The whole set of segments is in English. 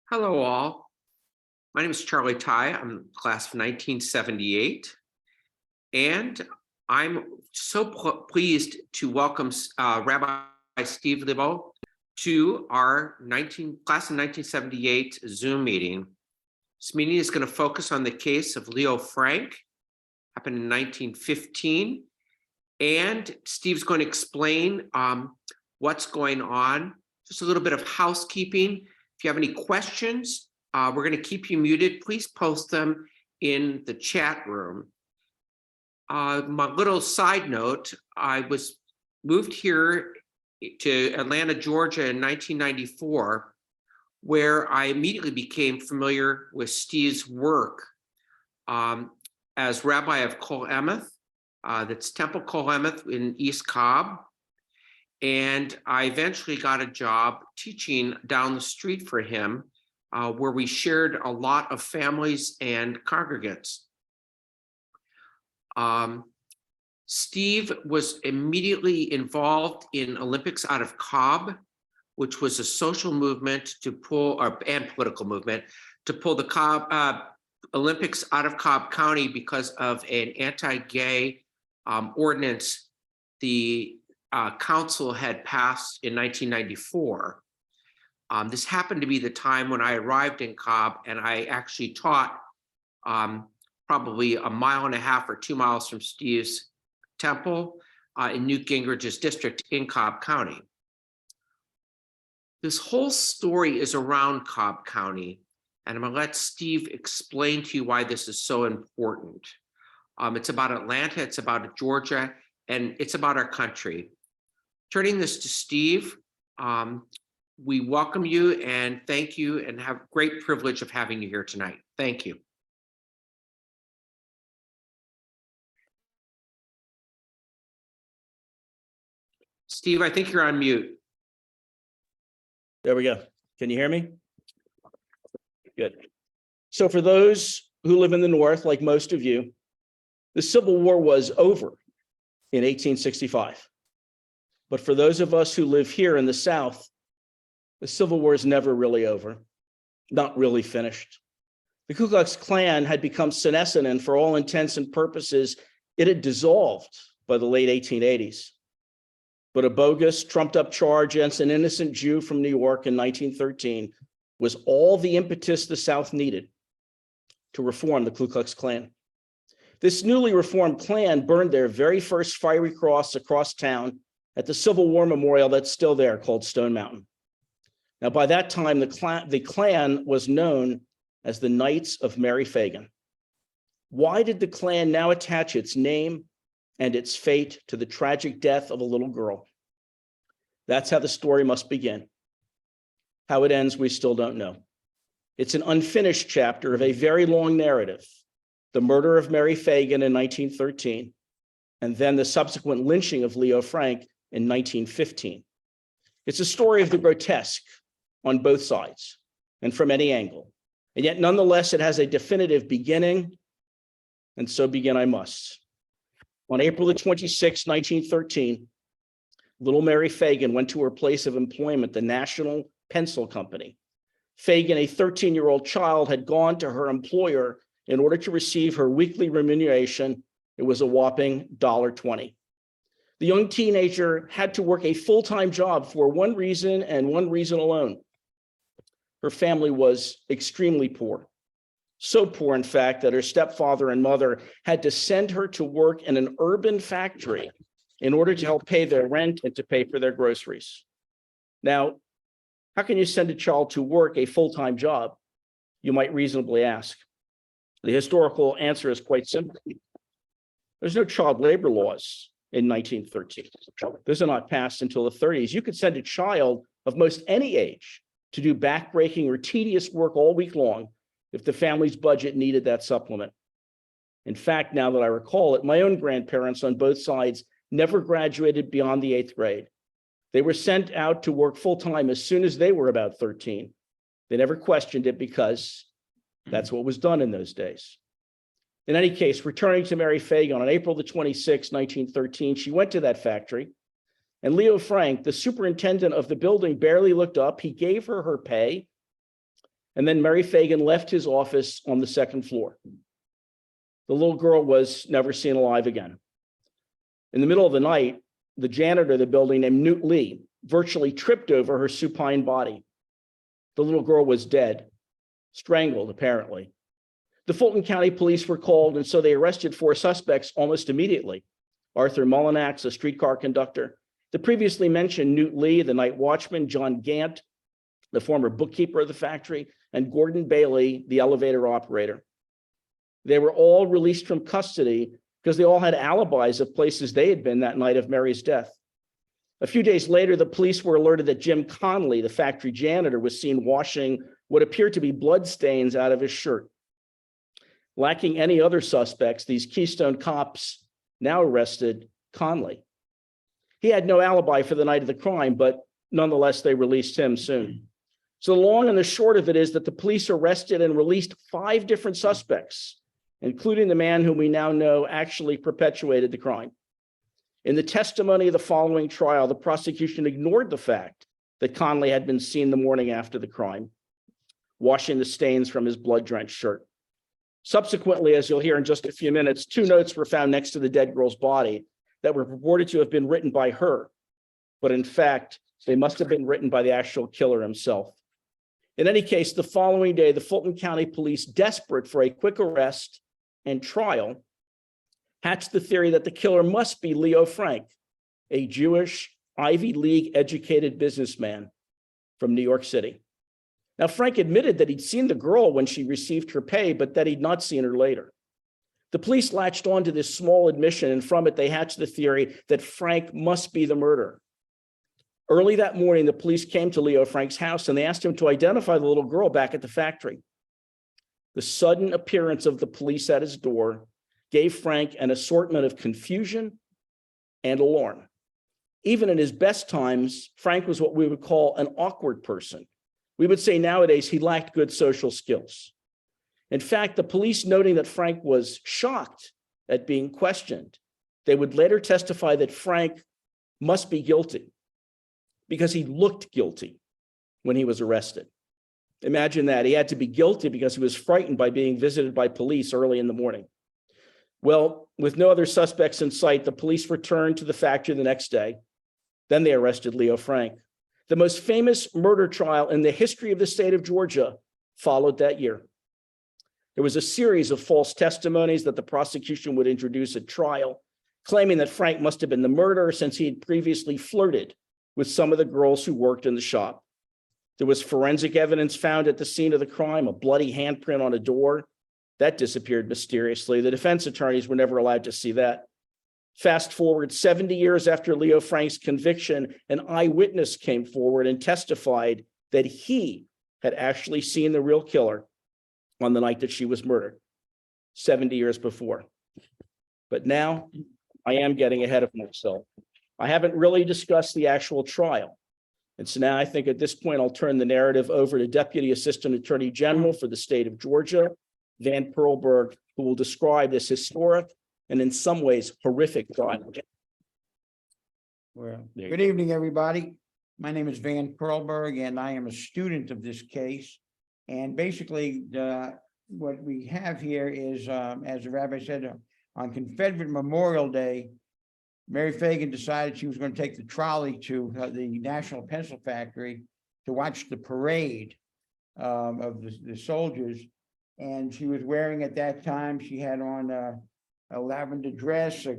Hello, all. My name is Charlie Ty. I'm class of 1978, and I'm so pleased to welcome Rabbi Steve Lebow to our class of 1978 Zoom meeting. This meeting is going to focus on the case of Leo Frank, happened in 1915, and Steve's going to explain what's going on. Just a little bit of housekeeping. If you have any questions, we're going to keep you muted. Please post them in the chat room. My little side note, I was moved here to Atlanta, Georgia in 1994, where I immediately became familiar with Steve's work as rabbi of Kol Emeth, that's Temple Kol Emeth in East Cobb. And I eventually got a job teaching down the street for him, where we shared a lot of families and congregants. Steve was immediately involved in Olympics Out of Cobb, which was a social movement to pull, and political movement, to pull the Cobb Olympics out of Cobb County because of an anti-gay ordinance the council had passed in 1994. This happened to be the time when I arrived in Cobb, and I actually taught probably a mile and a half or 2 miles from Steve's temple in Newt Gingrich's district in Cobb County. This whole story is around Cobb County, and I'm going to let Steve explain to you why this is so important. It's about Atlanta, it's about Georgia, and it's about our country. Turning this to Steve, we welcome you and thank you and have great privilege of having you here tonight. Thank you. Steve, I think you're on mute. There we go. Can you hear me? Good. So for those who live in the North, like most of you, the Civil War was over in 1865. But for those of us who live here in the South, the Civil War is never really over, not really finished. The Ku Klux Klan had become senescent, and for all intents and purposes, it had dissolved by the late 1880s. But a bogus, trumped-up charge against an innocent Jew from New York in 1913 was all the impetus the South needed to reform the Ku Klux Klan. This newly reformed Klan burned their very first fiery cross across town at the Civil War memorial that's still there, called Stone Mountain. Now, by that time, the Klan was known as the Knights of Mary Phagan. Why did the Klan now attach its name and its fate to the tragic death of a little girl? That's how the story must begin. How it ends, we still don't know. It's an unfinished chapter of a very long narrative: the murder of Mary Phagan in 1913, and then the subsequent lynching of Leo Frank in 1915. It's a story of the grotesque on both sides and from any angle. And yet, nonetheless, it has a definitive beginning, and so begin I must. On April the 26th, 1913, little Mary Phagan went to her place of employment, the National Pencil Company. Phagan, a 13-year-old child, had gone to her employer in order to receive her weekly remuneration. It was a whopping $1.20. The young teenager had to work a full-time job for one reason and one reason alone. Her family was extremely poor. So poor, in fact, that her stepfather and mother had to send her to work in an urban factory in order to help pay their rent and to pay for their groceries. Now, how can you send a child to work a full-time job, you might reasonably ask? The historical answer is quite simple. There's no child labor laws in 1913. Those are not passed until the 30s. You could send a child of most any age to do backbreaking or tedious work all week long if the family's budget needed that supplement. In fact, now that I recall it, my own grandparents on both sides never graduated beyond the 8th grade. They were sent out to work full-time as soon as they were about 13. They never questioned it because that's what was done in those days. In any case, returning to Mary Phagan, on April the 26th, 1913, she went to that factory, and Leo Frank, the superintendent of the building, barely looked up. He gave her her pay, And then Mary Fagan left his office on the second floor. The little girl was never seen alive again. In the middle of the night, the janitor of the building named Newt Lee virtually tripped over her supine body. The little girl was dead, strangled, apparently. The Fulton County Police were called, and so they arrested 4 suspects almost immediately. Arthur Mullinax, a streetcar conductor, the previously mentioned Newt Lee, the night watchman, John Gant, the former bookkeeper of the factory, and Gordon Bailey, the elevator operator. They were all released from custody because they all had alibis of places they had been that night of Mary's death. A few days later, the police were alerted that Jim Conley, the factory janitor, was seen washing what appeared to be blood stains out of his shirt. Lacking any other suspects, these Keystone cops now arrested Conley. He had no alibi for the night of the crime, but nonetheless, they released him soon. So the long and the short of it is that the police arrested and released 5 different suspects, including the man whom we now know actually perpetuated the crime. In the testimony of the following trial, the prosecution ignored the fact that Conley had been seen the morning after the crime, washing the stains from his blood-drenched shirt. Subsequently, as you'll hear in just a few minutes, 2 notes were found next to the dead girl's body that were purported to have been written by her, but in fact, they must have been written by the actual killer himself. In any case, the following day, the Fulton County Police, desperate for a quick arrest and trial, hatched the theory that the killer must be Leo Frank, a Jewish Ivy League educated businessman from New York City. Now, Frank admitted that he'd seen the girl when she received her pay, but that he'd not seen her later. The police latched on to this small admission, and from it, they hatched the theory that Frank must be the murderer. Early that morning, the police came to Leo Frank's house and they asked him to identify the little girl back at the factory. The sudden appearance of the police at his door gave Frank an assortment of confusion and alarm. Even in his best times, Frank was what we would call an awkward person. We would say nowadays he lacked good social skills. In fact, the police, noting that Frank was shocked at being questioned, they would later testify that Frank must be guilty because he looked guilty when he was arrested. Imagine that. He had to be guilty because he was frightened by being visited by police early in the morning. Well, with no other suspects in sight, the police returned to the factory the next day. Then they arrested Leo Frank. The most famous murder trial in the history of the state of Georgia followed that year. There was a series of false testimonies that the prosecution would introduce at trial, claiming that Frank must have been the murderer since he had previously flirted with some of the girls who worked in the shop. There was forensic evidence found at the scene of the crime, a bloody handprint on a door. That disappeared mysteriously. The defense attorneys were never allowed to see that. Fast forward 70 years after Leo Frank's conviction, an eyewitness came forward and testified that he had actually seen the real killer on the night that she was murdered, 70 years before. But now I am getting ahead of myself. I haven't really discussed the actual trial. And so now I think at this point, I'll turn the narrative over to Deputy Assistant Attorney General for the state of Georgia, Van Perlberg, who will describe this historic and in some ways horrific trial. Well, good evening, everybody. My name is Van Perlberg, and I am a student of this case. And basically, what we have here is, as the rabbi said, on Confederate Memorial Day, Mary Fagan decided she was going to take the trolley to the National Pencil Factory to watch the parade of the soldiers. And she was wearing at that time, she had on a lavender dress, a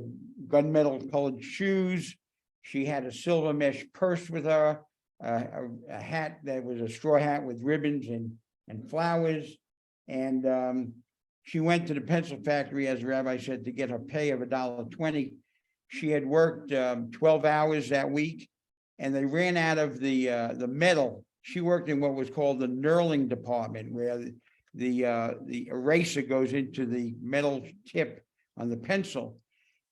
gunmetal colored shoes. She had a silver mesh purse with her, a hat that was a straw hat with ribbons and flowers. And she went to the pencil factory, as the rabbi said, to get her pay of $1.20. She had worked 12 hours that week, and they ran out of the metal. She worked in what was called the knurling department, where the eraser goes into the metal tip on the pencil,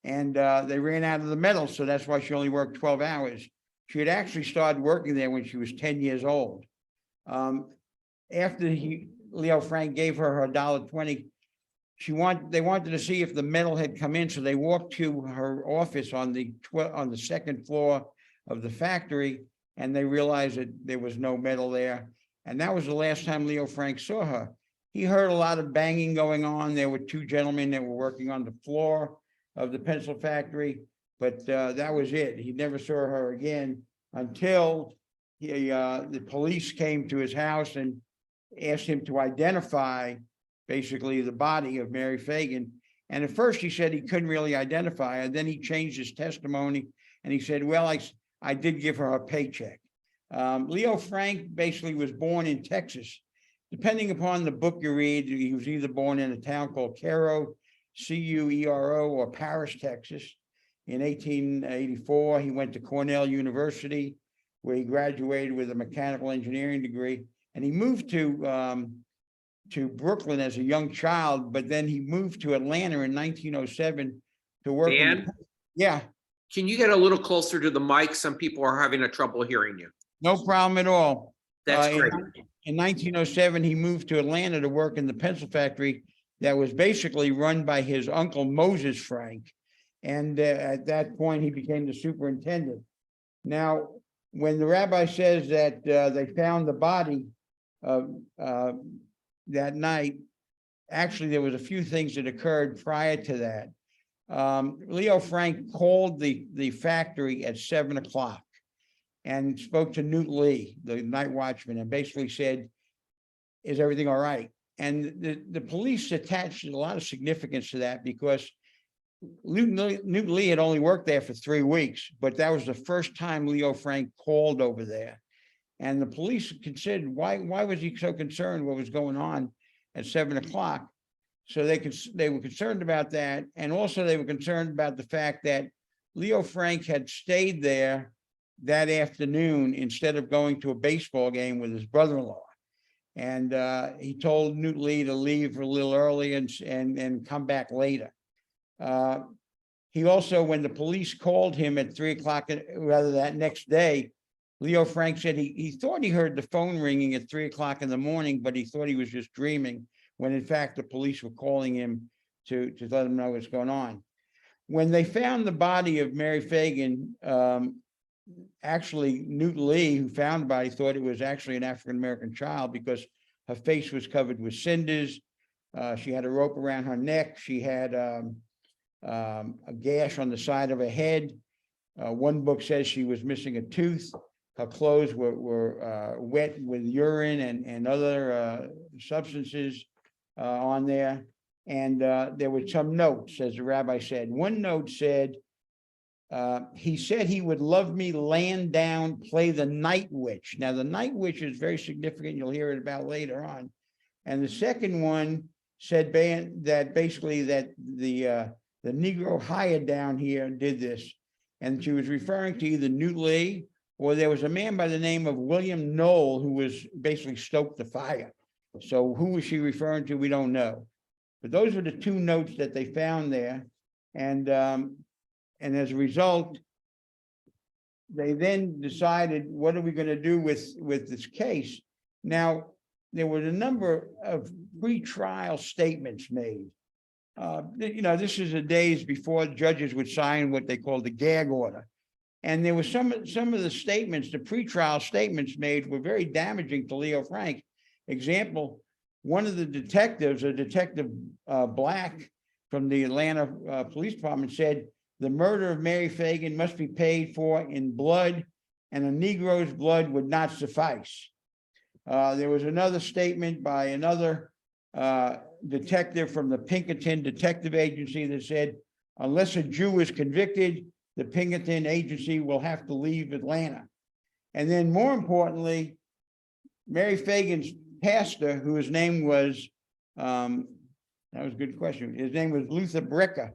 and they ran out of the metal, so that's why she only worked 12 hours. She had actually started working there when she was 10 years old. After Leo Frank gave her $1.20, they wanted to see if the metal had come in, so they walked to her office on the second floor of the factory, and they realized that there was no metal there. And that was the last time Leo Frank saw her. He heard a lot of banging going on. There were two gentlemen that were working on the floor of the pencil factory, but that was it. He never saw her again until the police came to his house and asked him to identify basically the body of Mary Fagan. And at first he said he couldn't really identify her. Then he changed his testimony and he said, well, I did give her a paycheck. Leo Frank basically was born in Texas. Depending upon the book you read, he was either born in a town called Cairo, C-U-E-R-O, or Paris, Texas. In 1884, he went to Cornell University, where he graduated with a mechanical engineering degree. And he moved to Brooklyn as a young child, but then he moved to Atlanta in 1907 to work. Yeah. Can you get a little closer to the mic? Some people are having a trouble hearing you. No problem at all. That's great. In 1907, he moved to Atlanta to work in the pencil factory that was basically run by his uncle Moses Frank. And at that point, he became the superintendent. Now, when the rabbi says that they found the body that night, actually, there was a few things that occurred prior to that. Leo Frank called the factory at 7 o'clock and spoke to Newt Lee, the night watchman, and basically said, is everything all right? And the police attached a lot of significance to that because Newt Lee had only worked there for 3 weeks, but that was the first time Leo Frank called over there. And the police considered, why was he so concerned what was going on at 7 o'clock? So they were concerned about that. And also they were concerned about the fact that Leo Frank had stayed there that afternoon instead of going to a baseball game with his brother-in-law. And he told Newt Lee to leave a little early and come back later. He also, when the police called him at 3 o'clock, rather that next day, Leo Frank said he thought he heard the phone ringing at 3 o'clock in the morning, but he thought he was just dreaming, when in fact the police were calling him to let him know what's going on. When they found the body of Mary Fagan, actually Newt Lee, who found the body, thought it was actually an African-American child because her face was covered with cinders. She had a rope around her neck. She had a gash on the side of her head. One book says she was missing a tooth. Her clothes were wet with urine and other substances on there. And there were some notes, as the rabbi said. One note said, he said he would love me laying down, play the night witch. Now, the night witch is very significant. You'll hear it about later on. And the second one said that basically that the Negro hired down here did this. And she was referring to either Newt Lee or there was a man by the name of William Knoll who was basically stoked the fire. So who was she referring to? We don't know. But those were the two notes that they found there. And as a result, they then decided, what are we going to do with this case? Now, there were a number of pre-trial statements made. This is the days before judges would sign what they called the gag order. And there were some of the statements, the pre-trial statements made were very damaging to Leo Frank. Example, one of the detectives, a detective Black from the Atlanta Police Department, said, the murder of Mary Fagan must be paid for in blood, and a Negro's blood would not suffice. There was another statement by another detective from the Pinkerton Detective Agency that said, unless a Jew is convicted, the Pinkerton Agency will have to leave Atlanta. And then more importantly, Mary Fagan's pastor, whose name was, that was a good question. His name was Luther Brecker.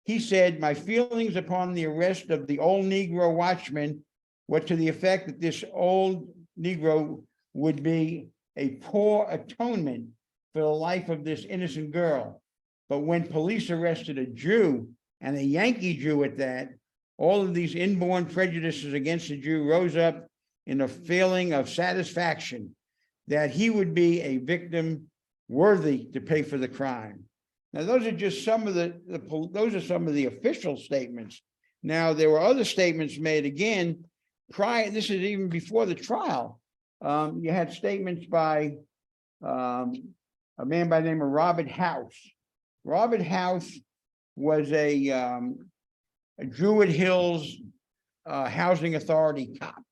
He said, my feelings upon the arrest of the old Negro watchman were to the effect that this old Negro would be a poor atonement for the life of this innocent girl. But when police arrested a Jew, and a Yankee Jew at that, all of these inborn prejudices against the Jew rose up in a feeling of satisfaction that he would be a victim worthy to pay for the crime. Now, those are just some of those are some of the official statements. Now, there were other statements made again prior. This is even before the trial. You had statements by a man by the name of Robert House. Robert House was a Druid Hills Housing Authority cop.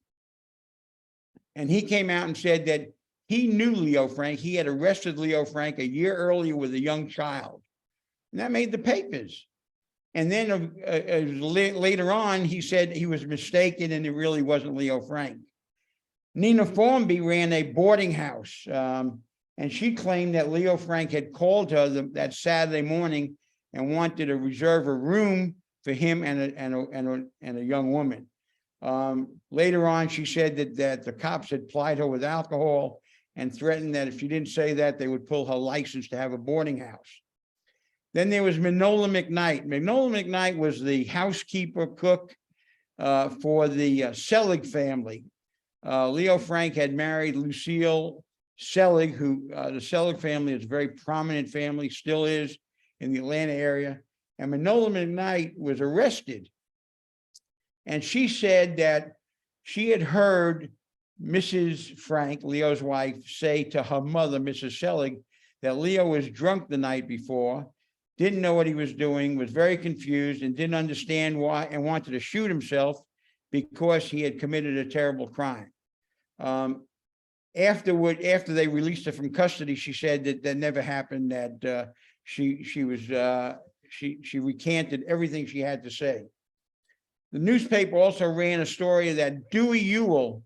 And he came out and said that he knew Leo Frank. He had arrested Leo Frank a year earlier with a young child. And that made the papers. And then later on, he said he was mistaken and it really wasn't Leo Frank. Nina Formby ran a boarding house, and she claimed that Leo Frank had called her that Saturday morning and wanted to reserve a room for him and a young woman. Later on, she said that the cops had plied her with alcohol and threatened that if she didn't say that, they would pull her license to have a boarding house. Then there was Manola McKnight. Manola McKnight was the housekeeper cook for the Selig family. Leo Frank had married Lucille Selig, who the Selig family is a very prominent family, still is in the Atlanta area. And Manola McKnight was arrested. And she said that she had heard Mrs. Frank, Leo's wife, say to her mother, Mrs. Selig, that Leo was drunk the night before, didn't know what he was doing, was very confused and didn't understand why and wanted to shoot himself because he had committed a terrible crime. After they released her from custody, she said that never happened, that she recanted everything she had to say. The newspaper also ran a story that Dewey Ewell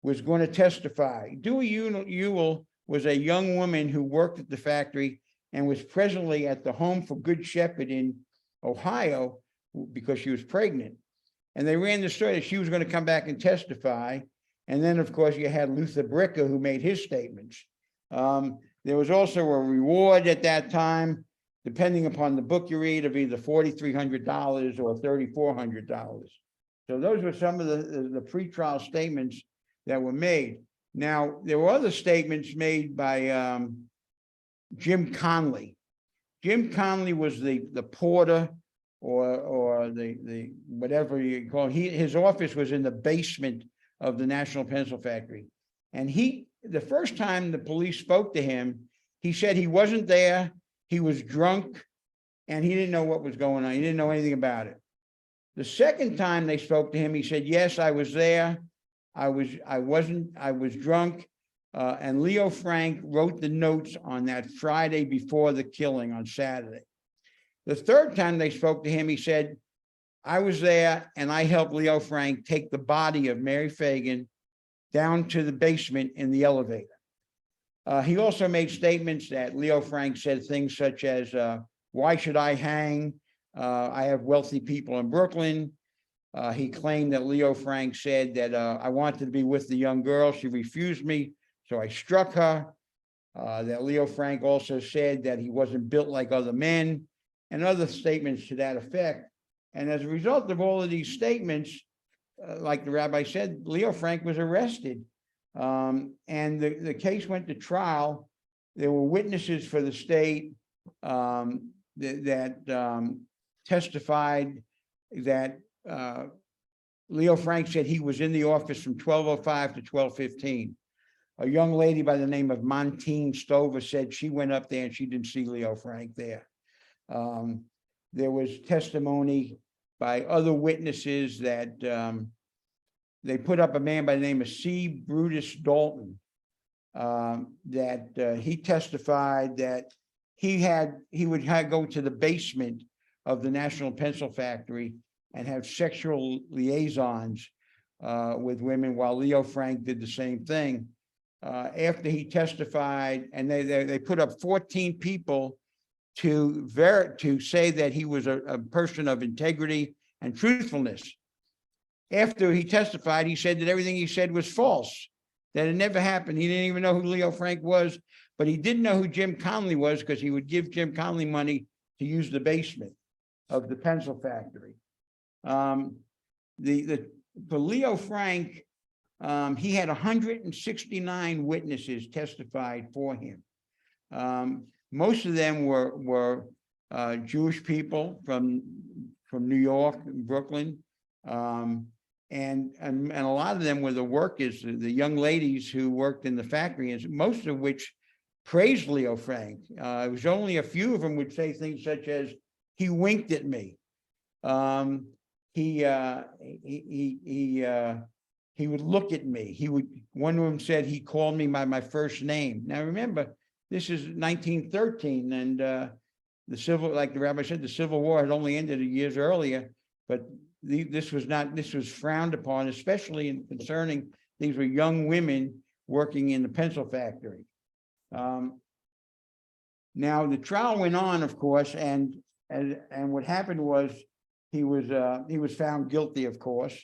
was going to testify. Dewey Ewell was a young woman who worked at the factory and was presently at the Home for Good Shepherd in Ohio because she was pregnant. And they ran the story that she was going to come back and testify. And then, of course, you had Luther Bricker, who made his statements. There was also a reward at that time, depending upon the book you read, of either $4,300 or $3,400. So those were some of the pretrial statements that were made. Now, there were other statements made by Jim Conley. Jim Conley was the porter or the whatever you call it. His office was in the basement of the National Pencil Factory. And the first time the police spoke to him, he said he wasn't there, he was drunk, and he didn't know what was going on. He didn't know anything about it. The second time they spoke to him, he said, yes, I was there. I was drunk. And Leo Frank wrote the notes on that Friday before the killing on Saturday. The third time they spoke to him, he said, I was there and I helped Leo Frank take the body of Mary Fagan down to the basement in the elevator. He also made statements that Leo Frank said things such as, why should I hang? I have wealthy people in Brooklyn. He claimed that Leo Frank said that I wanted to be with the young girl. She refused me, so I struck her. That Leo Frank also said that he wasn't built like other men, and other statements to that effect. And as a result of all of these statements, like the rabbi said, Leo Frank was arrested. And the case went to trial. There were witnesses for the state that testified that Leo Frank said he was in the office from 12:05 to 12:15. A young lady by the name of Montine Stover said she went up there and she didn't see Leo Frank there. There was testimony by other witnesses that they put up a man by the name of C. Brutus Dalton, that he testified that he would go to the basement of the National Pencil Factory and have sexual liaisons with women, while Leo Frank did the same thing. After he testified, and they put up 14 people to say that he was a person of integrity and truthfulness. After he testified, he said that everything he said was false, that it never happened. He didn't even know who Leo Frank was, but he didn't know who Jim Conley was because he would give Jim Conley money to use the basement of the pencil factory. For Leo Frank, he had 169 witnesses testified for him. Most of them were Jewish people from New York and Brooklyn. and a lot of them were the workers, the young ladies who worked in the factory, and most of which praised Leo Frank. It was only a few of them would say things such as, "He winked at me." He would look at me. One of them said he called me by my first name. Now remember, this is 1913, and like the rabbi said, the Civil War had only ended years earlier, but this was frowned upon, especially concerning these were young women working in the pencil factory. Now the trial went on, of course, and what happened was he was found guilty, of course.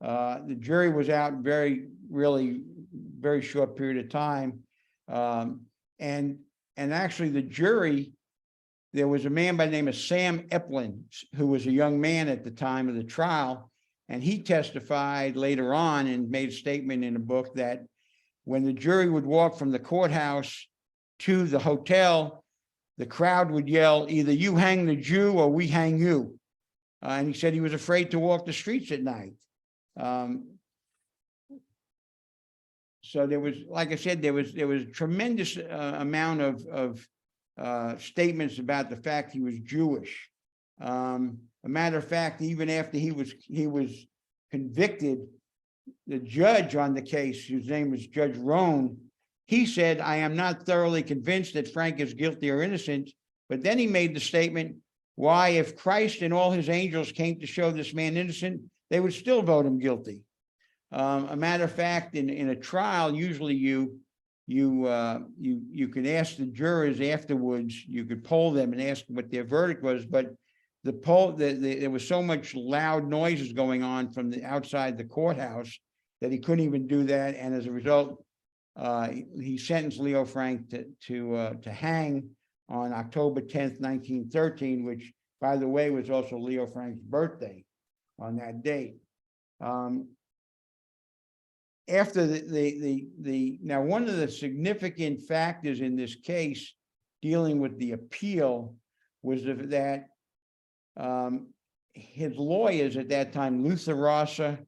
The jury was out very short period of time. And actually the jury, there was a man by the name of Sam Eplin, who was a young man at the time of the trial. And he testified later on and made a statement in a book that when the jury would walk from the courthouse to the hotel, the crowd would yell, "Either you hang the Jew or we hang you." And he said he was afraid to walk the streets at night. So there was, like I said, there was a tremendous amount of statements about the fact he was Jewish. A matter of fact, even after he was convicted, the judge on the case, whose name was Judge Rohn, he said, "I am not thoroughly convinced that Frank is guilty or innocent." But then he made the statement, "Why, if Christ and all his angels came to show this man innocent, they would still vote him guilty." A matter of fact, in a trial, usually you could ask the jurors afterwards, you could poll them and ask what their verdict was, but there was so much loud noises going on from the outside the courthouse that he couldn't even do that, and as a result, he sentenced Leo Frank to hang on October 10th, 1913, which, by the way, was also Leo Frank's birthday on that date. After now, one of the significant factors in this case dealing with the appeal was that his lawyers at that time, Luther Rosser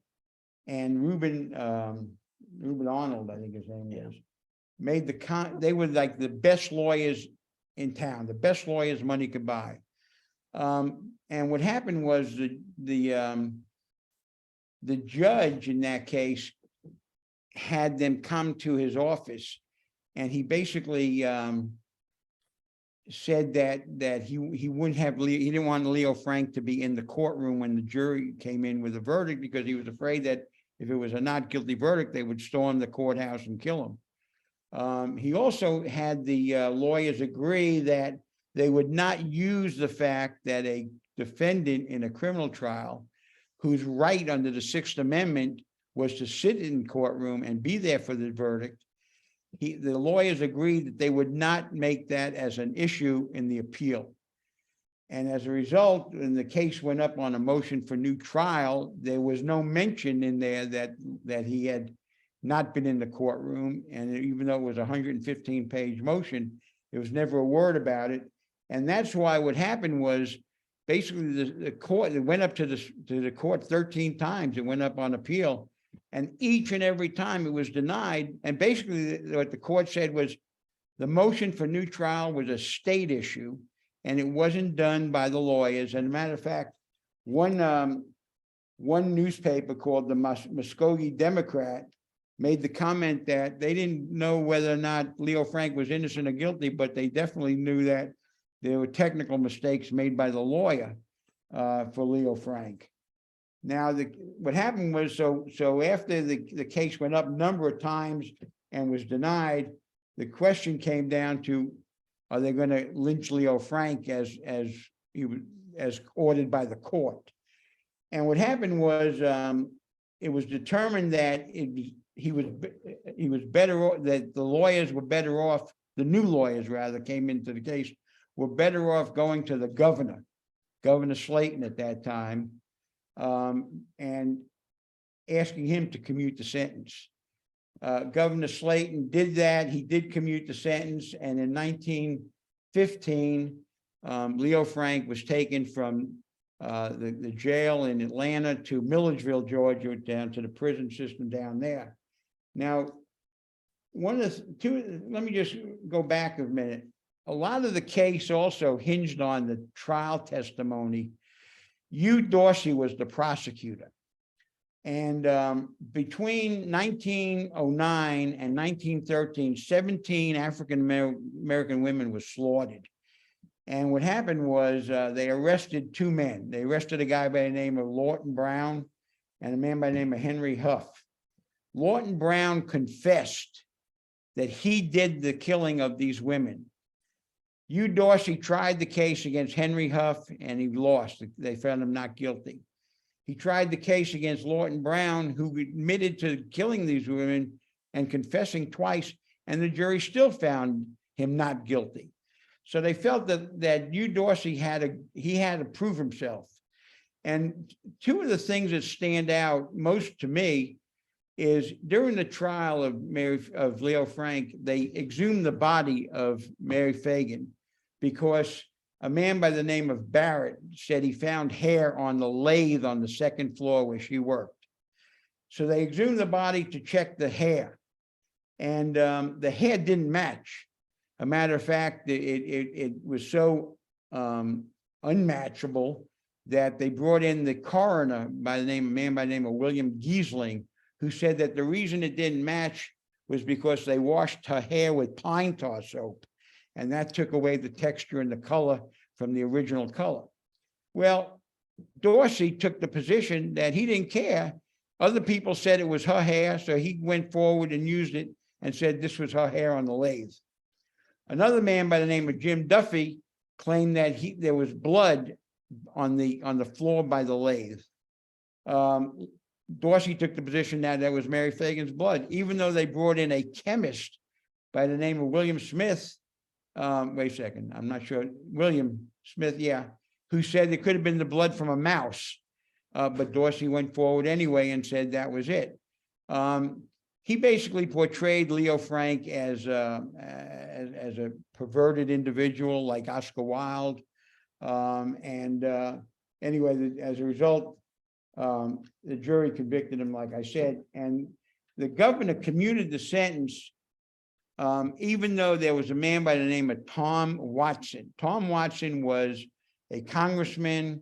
and Reuben Arnold, I think his name is, they were like the best lawyers in town, the best lawyers money could buy. And what happened was the judge in that case had them come to his office, and he basically said that he wouldn't have he didn't want Leo Frank to be in the courtroom when the jury came in with a verdict, because he was afraid that if it was a not guilty verdict, they would storm the courthouse and kill him. He also had the lawyers agree that they would not use the fact that a defendant in a criminal trial whose right under the Sixth Amendment was to sit in the courtroom and be there for the verdict. The lawyers agreed that they would not make that as an issue in the appeal. And as a result, when the case went up on a motion for new trial, there was no mention in there that he had not been in the courtroom. And even though it was a 115-page motion, there was never a word about it. And that's why what happened was basically the court, it went up to the court 13 times. It went up on appeal. And each and every time it was denied. And basically what the court said was the motion for new trial was a state issue, and it wasn't done by the lawyers. And as a matter of fact, one newspaper called the Muskogee Democrat made the comment that they didn't know whether or not Leo Frank was innocent or guilty, but they definitely knew that there were technical mistakes made by the lawyer for Leo Frank. Now, what happened was, so after the case went up a number of times and was denied, the question came down to, are they going to lynch Leo Frank as ordered by the court? And what happened was, it was determined that he was better off, that the lawyers were better off, the new lawyers rather came into the case, were better off going to the governor, Governor Slayton at that time, and asking him to commute the sentence. Governor Slayton did that. He did commute the sentence, and in 1915, Leo Frank was taken from the jail in Atlanta to Milledgeville, Georgia, down to the prison system down there. Now, let me just go back a minute. A lot of the case also hinged on the trial testimony. Hugh Dorsey was the prosecutor. And between 1909 and 1913, 17 African-American women were slaughtered. And what happened was they arrested two men. They arrested a guy by the name of Lawton Brown and a man by the name of Henry Huff. Lawton Brown confessed that he did the killing of these women. Hugh Dorsey tried the case against Henry Huff and he lost. They found him not guilty. He tried the case against Lawton Brown, who admitted to killing these women and confessing twice, and the jury still found him not guilty. So they felt that Hugh Dorsey had to prove himself. And two of the things that stand out most to me is during the trial of Leo Frank, they exhumed the body of Mary Fagan because a man by the name of Barrett said he found hair on the lathe on the second floor where she worked. So they exhumed the body to check the hair, and the hair didn't match. A matter of fact, it was so unmatchable that they brought in the coroner by the man by the name of William Giesling, who said that the reason it didn't match was because they washed her hair with pine tar soap, and that took away the texture and the color from the original color. Well, Dorsey took the position that he didn't care. Other people said it was her hair, so he went forward and used it and said this was her hair on the lathe. Another man by the name of Jim Duffy claimed that there was blood on the floor by the lathe. Dorsey took the position that was Mary Fagan's blood, even though they brought in a chemist by the name of William Smith. Wait a second, I'm not sure. William Smith, yeah, who said it could have been the blood from a mouse. But Dorsey went forward anyway and said that was it. He basically portrayed Leo Frank as a perverted individual like Oscar Wilde. Anyway, as a result, the jury convicted him, like I said, and the governor commuted the sentence, even though there was a man by the name of Tom Watson. Tom Watson was a congressman.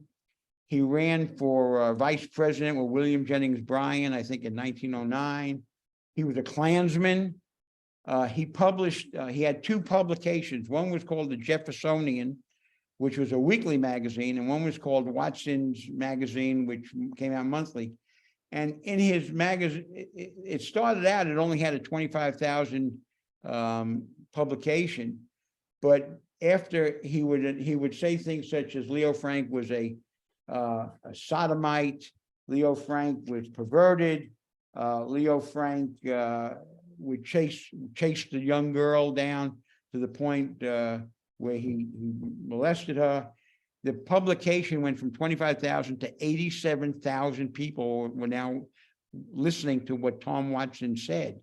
He ran for vice president with William Jennings Bryan, I think in 1909. He was a Klansman. He had two publications. One was called the Jeffersonian, which was a weekly magazine, and one was called Watson's Magazine, which came out monthly. And in his magazine, it started out, it only had a 25,000 publication, but after he would say things such as Leo Frank was a sodomite, Leo Frank was perverted, Leo Frank would chase the young girl down to the point where he molested her. The publication went from 25,000 to 87,000 people were now listening to what Tom Watson said.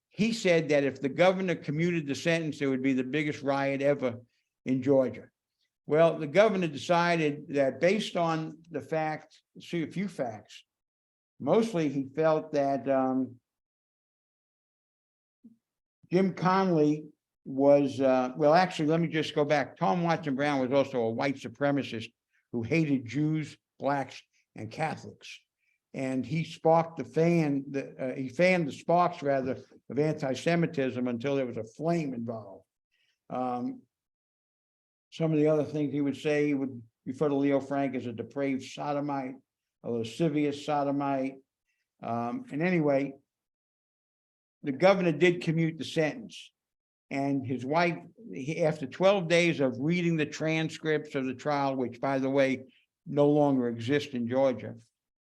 He said that if the governor commuted the sentence, it would be the biggest riot ever in Georgia. Well, the governor decided that based on the fact, see a few facts, mostly he felt that Jim Conley was, well, actually, let me just go back. Tom Watson Brown was also a white supremacist who hated Jews, blacks, and Catholics. And he sparked he fanned the sparks, rather, of anti-Semitism until there was a flame involved. Some of the other things he would say, he would refer to Leo Frank as a depraved sodomite, a lascivious sodomite. And anyway, the governor did commute the sentence. And his wife, after 12 days of reading the transcripts of the trial, which, by the way, no longer exist in Georgia,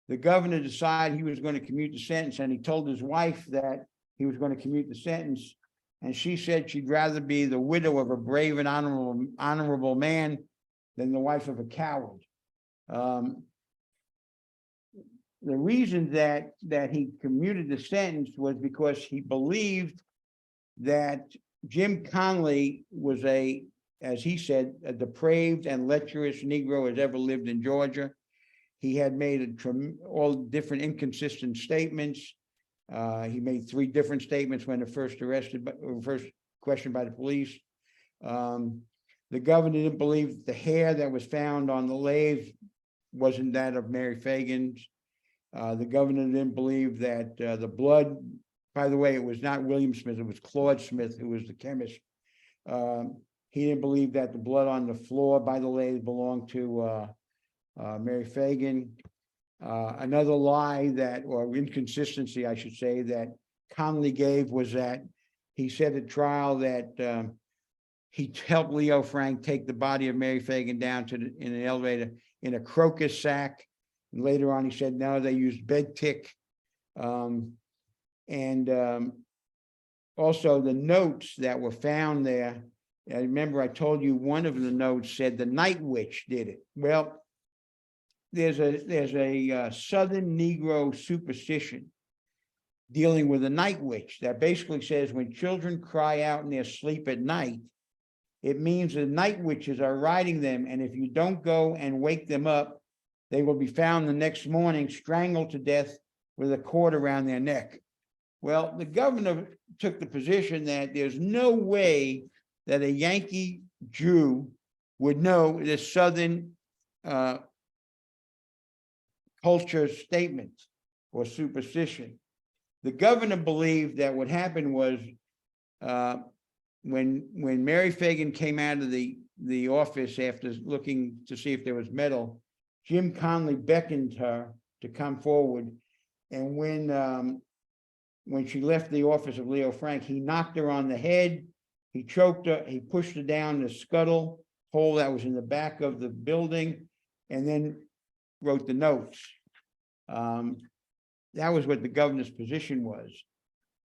the governor decided he was going to commute the sentence, and he told his wife that he was going to commute the sentence. And she said she'd rather be the widow of a brave and honorable man than the wife of a coward. The reason that he commuted the sentence was because he believed that Jim Conley was a as he said, a depraved and lecherous Negro as ever lived in Georgia. He had made all different inconsistent statements. He made 3 different statements when first questioned by the police. The governor didn't believe the hair that was found on the lathe wasn't that of Mary Fagan's. The governor didn't believe that the blood, by the way, it was not William Smith, it was Claude Smith, who was the chemist. He didn't believe that the blood on the floor by the lathe belonged to Mary Fagan. Another lie that, or inconsistency, I should say, that Connolly gave was that he said at trial that he helped Leo Frank take the body of Mary Fagan down to in an elevator in a crocus sack. And later on, he said, no, they used bed tick. Also the notes that were found there. I remember I told you one of the notes said the night witch did it. Well, there's a Southern Negro superstition dealing with a night witch that basically says when children cry out in their sleep at night, it means the night witches are riding them, and if you don't go and wake them up, they will be found the next morning strangled to death with a cord around their neck. Well, the governor took the position that there's no way that a Yankee Jew would know this Southern culture statement or superstition. The governor believed that what happened was when Mary Fagan came out of the office after looking to see if there was metal, Jim Conley beckoned her to come forward, and when she left the office of Leo Frank, he knocked her on the head, he choked her, he pushed her down the scuttle hole that was in the back of the building, and then wrote the notes. That was what the governor's position was.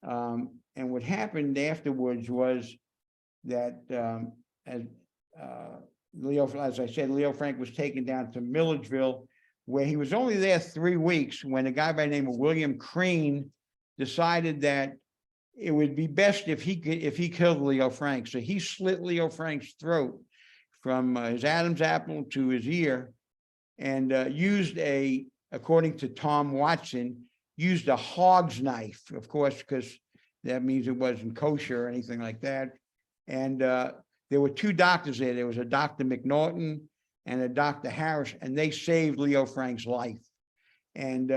And what happened afterwards was that as I said, Leo Frank was taken down to Milledgeville, where he was only there 3 weeks when a guy by the name of William Crane decided that it would be best if he killed Leo Frank. So he slit Leo Frank's throat from his Adam's apple to his ear, and used according to Tom Watson, used a hog's knife, of course, because that means it wasn't kosher or anything like that. And there were 2 doctors there. There was a Dr. McNaughton and a Dr. Harris, and they saved Leo Frank's life. And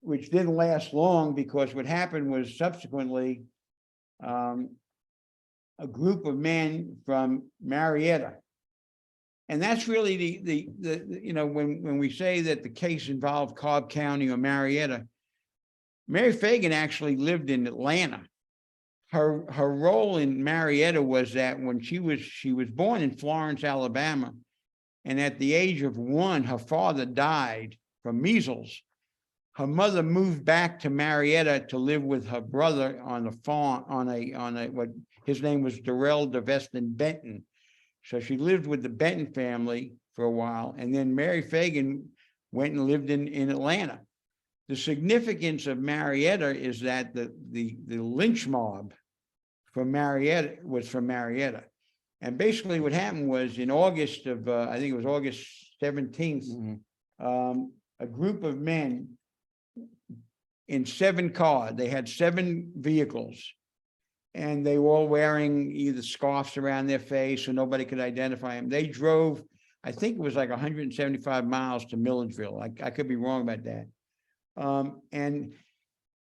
which didn't last long, because what happened was subsequently a group of men from Marietta. And that's really the you know, when we say that the case involved Cobb County or Marietta, Mary Fagan actually lived in Atlanta. Her role in Marietta was that when she was born in Florence, Alabama, and at the age of 1, her father died from measles. Her mother moved back to Marietta to live with her brother on a farm, on a what his name was Durrell DeVeston Benton. So she lived with the Benton family for a while, and then Mary Fagan went and lived in Atlanta. The significance of Marietta is that the lynch mob from Marietta was from Marietta. And basically what happened was in August of, I think it was August 17th, a group of men in 7 cars, they had 7 vehicles, and they were all wearing either scarves around their face so nobody could identify them. They drove, I think it was like 175 miles to Milledgeville. I could be wrong about that. And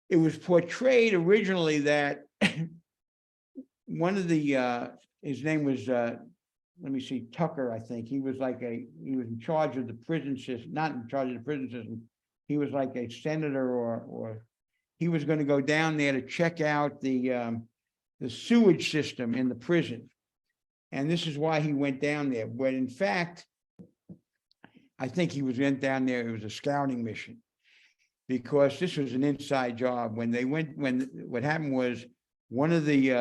it was portrayed originally that one of the, his name was, let me see, Tucker, I think. He was in charge of the prison system, not in charge of the prison system. He was like a senator, or he was going to go down there to check out the sewage system in the prison. And this is why he went down there. But in fact, I think he went down there, it was a scouting mission, because this was an inside job. When they went, what happened was one of the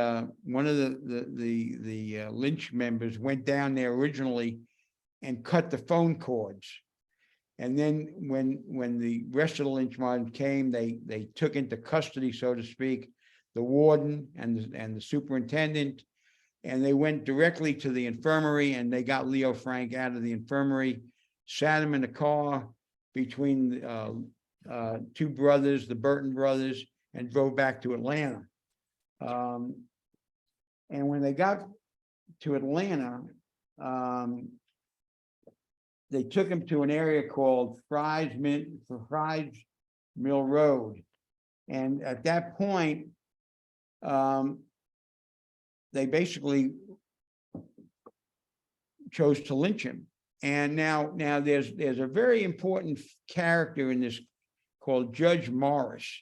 lynch members went down there originally and cut the phone cords. And then when the rest of the lynch mob came, they took into custody, so to speak, the warden and the superintendent. and they went directly to the infirmary, and they got Leo Frank out of the infirmary, sat him in a car between two brothers, the Burton brothers, and drove back to Atlanta. And when they got to Atlanta, they took him to an area called Fry's Mill Road. And at that point, they basically chose to lynch him. And now there's a very important character in this called Judge Morris.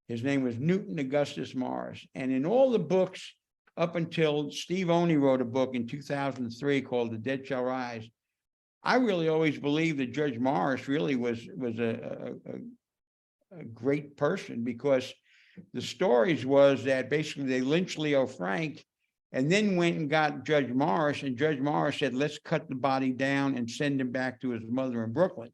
His name was Newton Augustus Morris. And in all the books up until Steve Oney wrote a book in 2003 called The Dead Shall Rise, I really always believed that Judge Morris really was a great person, because the stories was that basically they lynched Leo Frank and then went and got Judge Morris, and Judge Morris said, let's cut the body down and send him back to his mother in Brooklyn.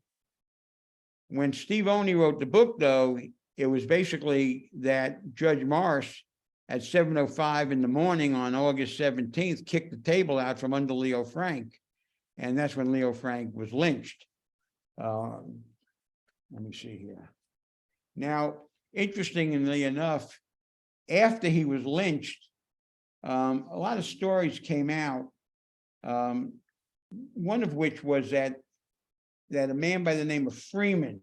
When Steve Oney wrote the book, though, it was basically that Judge Morris at 7:05 in the morning on August 17th kicked the table out from under Leo Frank. And that's when Leo Frank was lynched. Let me see here. Now, interestingly enough, after he was lynched, a lot of stories came out. One of which was that a man by the name of Freeman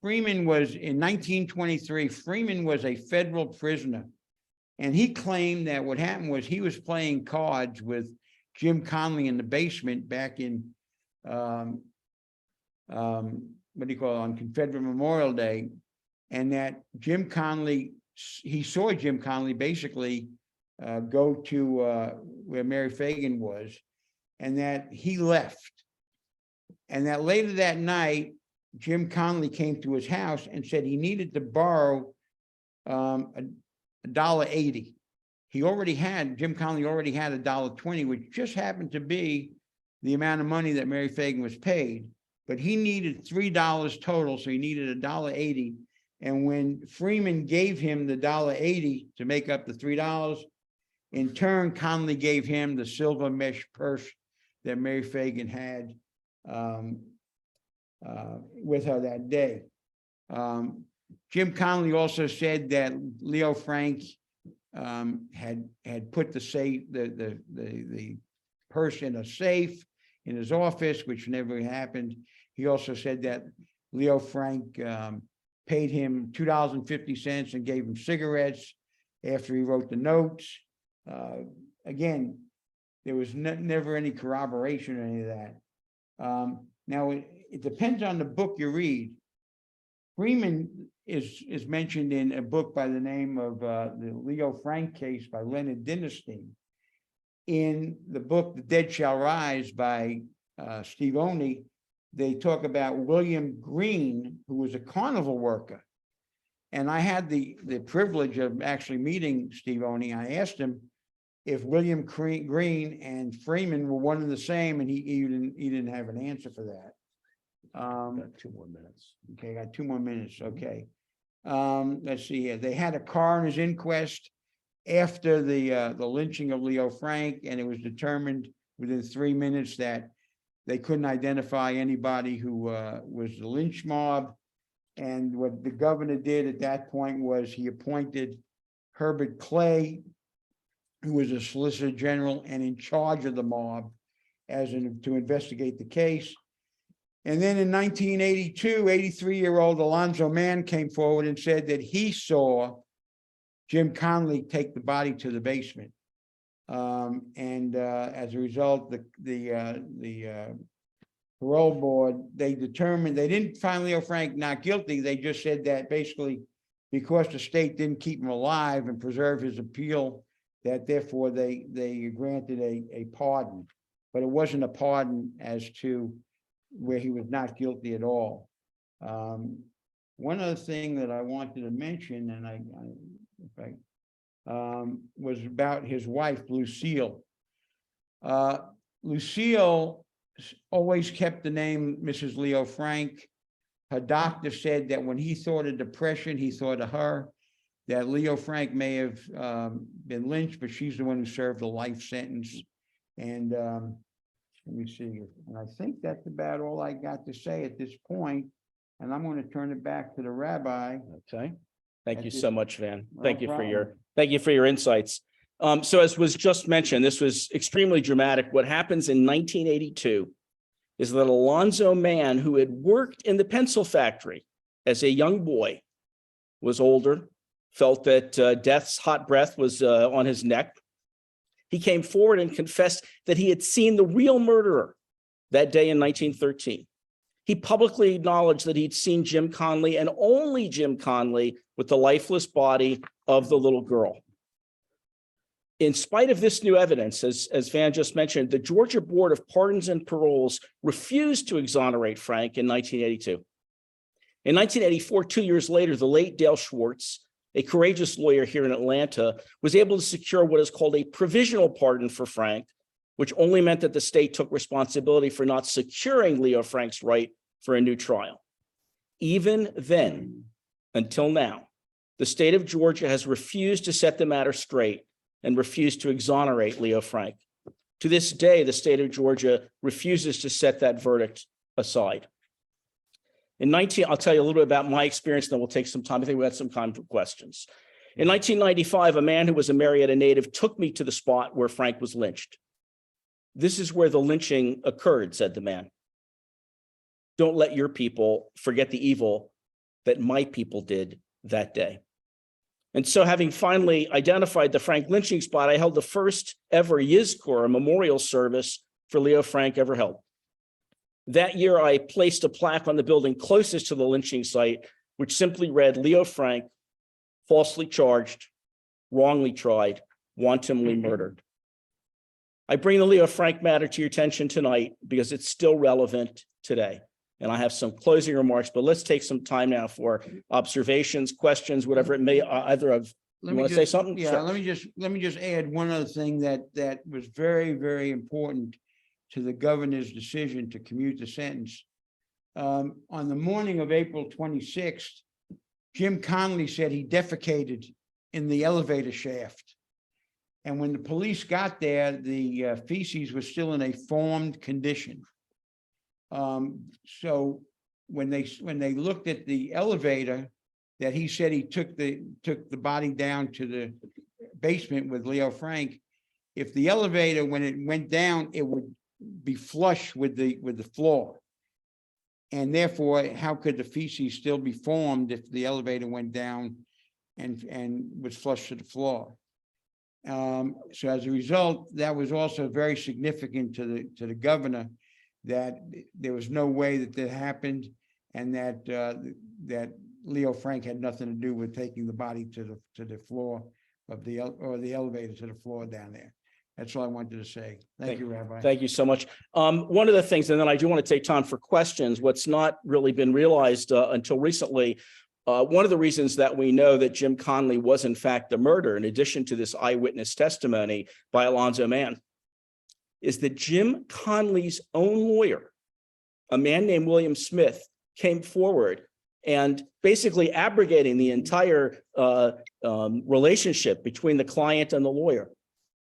was in 1923, Freeman was a federal prisoner. And he claimed that what happened was he was playing cards with Jim Conley in the basement back in, what do you call it, on Confederate Memorial Day. And that Jim Conley, he saw Jim Conley basically go to where Mary Fagan was, and that he left. And that later that night, Jim Conley came to his house and said he needed to borrow $1.80. Jim Conley already had $1.20, which just happened to be the amount of money that Mary Fagan was paid. But he needed $3 total, so he needed $1.80. And when Freeman gave him the $1.80 to make up the $3, in turn, Conley gave him the silver mesh purse that Mary Fagan had with her that day. Jim Conley also said that Leo Frank had put the purse in a safe in his office, which never happened. He also said that Leo Frank paid him $2.50 and gave him cigarettes after he wrote the notes. Again, there was never any corroboration or any of that. Now, it depends on the book you read. Freeman is mentioned in a book by the name of the Leo Frank case by Leonard Dinnerstein. In the book The Dead Shall Rise by Steve Oney, they talk about William Green, who was a carnival worker. And I had the privilege of actually meeting Steve Oney. I asked him if William Green and Freeman were one and the same, and he didn't have an answer for that. Got 2 more minutes. Okay, got 2 more minutes. Okay. Let's see here. They had a coroner's inquest after the lynching of Leo Frank, and it was determined within 3 minutes that they couldn't identify anybody who was the lynch mob. And what the governor did at that point was he appointed Herbert Clay, who was a solicitor general and in charge of the mob, to investigate the case. And then in 1982, 83-year-old Alonzo Mann came forward and said that he saw Jim Conley take the body to the basement. As a result, the parole board, they determined, they didn't find Leo Frank not guilty. They just said that basically because the state didn't keep him alive and preserve his appeal, that therefore they granted a pardon. But it wasn't a pardon as to where he was not guilty at all. One other thing that I wanted to mention, and was about his wife, Lucille. Lucille always kept the name Mrs. Leo Frank. Her doctor said that when he thought of depression, he thought of her. that Leo Frank may have been lynched, but she's the one who served the life sentence. And let me see. And I think that's about all I got to say at this point. And I'm going to turn it back to the rabbi. Okay. Thank you That's so it. much, Van. No Thank you problem. thank you for your insights. So as was just mentioned, this was extremely dramatic. What happens in 1982 is that Alonzo Mann, who had worked in the pencil factory as a young boy, was older, felt that death's hot breath was on his neck. He came forward and confessed that he had seen the real murderer that day in 1913. He publicly acknowledged that he'd seen Jim Conley, and only Jim Conley, with the lifeless body of the little girl. In spite of this new evidence, as Van just mentioned, the Georgia Board of Pardons and Paroles refused to exonerate Frank in 1982. In 1984, 2 years later, the late Dale Schwartz, a courageous lawyer here in Atlanta, was able to secure what is called a provisional pardon for Frank, which only meant that the state took responsibility for not securing Leo Frank's right for a new trial. Even then, until now, the state of Georgia has refused to set the matter straight and refused to exonerate Leo Frank. To this day, the state of Georgia refuses to set that verdict aside. I'll tell you a little bit about my experience, then we'll take some time. I think we had some time for questions. In 1995, a man who was a Marietta native took me to the spot where Frank was lynched. "This is where the lynching occurred," said the man. "Don't let your people forget the evil that my people did that day." And so, having finally identified the Frank lynching spot, I held the first ever Yizkor, a memorial service for Leo Frank, ever held. That year, I placed a plaque on the building closest to the lynching site, which simply read, "Leo Frank, falsely charged, wrongly tried, wantonly murdered." I bring the Leo Frank matter to your attention tonight because it's still relevant today. And I have some closing remarks, but let's take some time now for observations, questions, whatever it may, either of, you want to say something? Yeah, Sure. let me just add one other thing that was very, very important to the governor's decision to commute the sentence. On the morning of April 26th, Jim Conley said he defecated in the elevator shaft. And when the police got there, the feces was still in a formed condition. So when they looked at the elevator, that he said he took the body down to the basement with Leo Frank, if the elevator, when it went down, it would be flush with the floor. And therefore, how could the feces still be formed if the elevator went down and was flush to the floor? So as a result, that was also very significant to the governor, that there was no way that happened, and that Leo Frank had nothing to do with taking the body to the floor of the elevator to the floor down there. That's all I wanted to say. Thank you, Rabbi. Thank you so much. One of the things, and then I do want to take time for questions, what's not really been realized until recently, one of the reasons that we know that Jim Conley was in fact the murderer, in addition to this eyewitness testimony by Alonzo Mann, is that Jim Conley's own lawyer, a man named William Smith, came forward and basically abrogating the entire relationship between the client and the lawyer,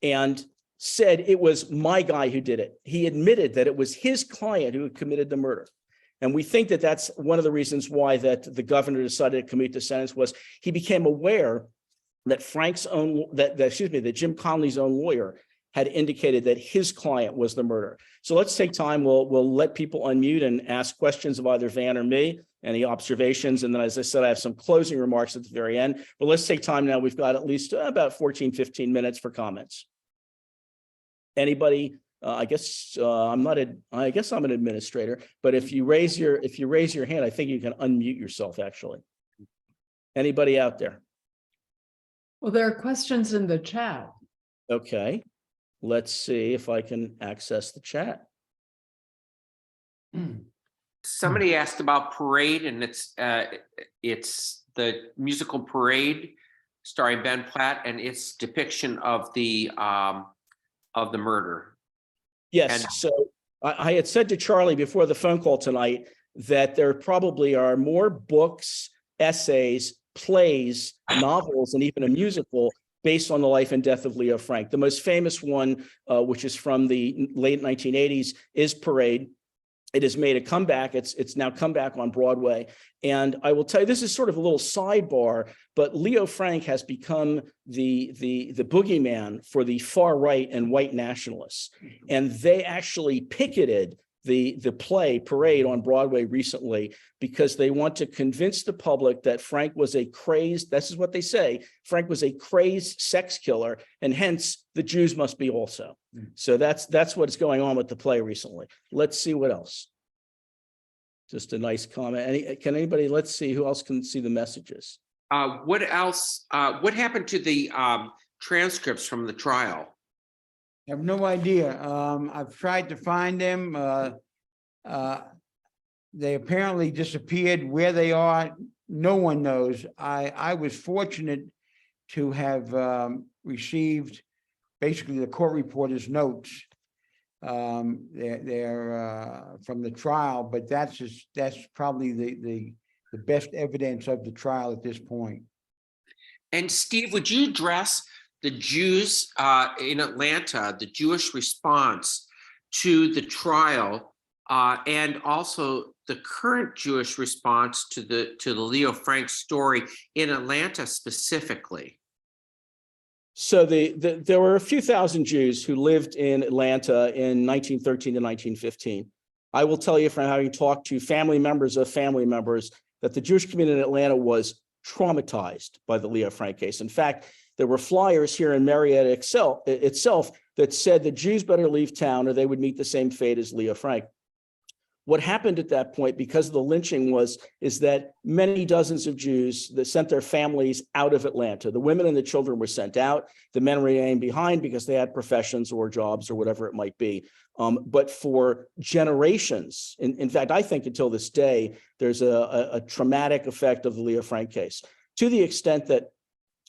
and said it was my guy who did it. He admitted that it was his client who had committed the murder. And we think that that's one of the reasons why that the governor decided to commute the sentence, was he became aware that that Jim Conley's own lawyer had indicated that his client was the murderer. So let's take time. We'll let people unmute and ask questions of either Van or me, any observations. And then, as I said, I have some closing remarks at the very end, but let's take time now. We've got at least about 14, 15 minutes for comments. Anybody? I guess I'm an administrator, but if you raise your hand, I think you can unmute yourself, actually. Anybody out there? Well, there are questions in the chat. Okay. Let's see if I can access the chat. Somebody asked about Parade, and it's the musical Parade starring Ben Platt and its depiction of the murder. Yes. And so I had said to Charlie before the phone call tonight that there probably are more books, essays, plays, novels, and even a musical based on the life and death of Leo Frank. The most famous one, which is from the late 1980s, is Parade. It has made a comeback. It's now come back on Broadway. And I will tell you, this is sort of a little sidebar, but Leo Frank has become the boogeyman for the far right and white nationalists. And they actually picketed the play Parade on Broadway recently because they want to convince the public that Frank was a crazed, this is what they say, Frank was a crazed sex killer, and hence the Jews must be also. So that's what's going on with the play recently. Let's see what else. Just a nice comment. Can anybody, let's see who else can see the messages. What else? What happened to the transcripts from the trial? I have no idea. I've tried to find them. They apparently disappeared. Where they are, no one knows. I was fortunate to have received basically the court reporter's notes. They're from the trial, but that's probably the best evidence of the trial at this point. And Steve, would you address the Jews in Atlanta, the Jewish response to the trial, and also the current Jewish response to the Leo Frank story in Atlanta specifically? So there were a few thousand Jews who lived in Atlanta in 1913 to 1915. I will tell you from having talked to family members of family members that the Jewish community in Atlanta was traumatized by the Leo Frank case. In fact, there were flyers here in Marietta itself that said the Jews better leave town or they would meet the same fate as Leo Frank. What happened at that point, because of the lynching, is that many dozens of Jews that sent their families out of Atlanta. The women and the children were sent out. The men remained behind because they had professions or jobs or whatever it might be. But for generations, in fact, I think until this day, there's a traumatic effect of the Leo Frank case, to the extent that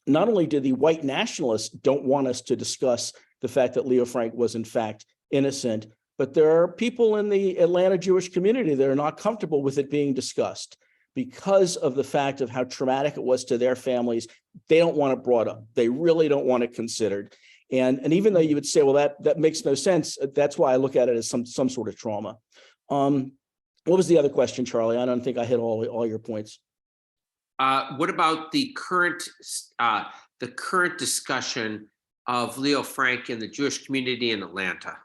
not only did the white nationalists don't want us to discuss the fact that Leo Frank was in fact innocent, but there are people in the Atlanta Jewish community that are not comfortable with it being discussed because of the fact of how traumatic it was to their families. They don't want it brought up. They really don't want it considered. And even though you would say, well, that makes no sense, that's why I look at it as some sort of trauma. What was the other question, Charlie? I don't think I hit all your points. What about the current discussion of Leo Frank in the Jewish community in Atlanta?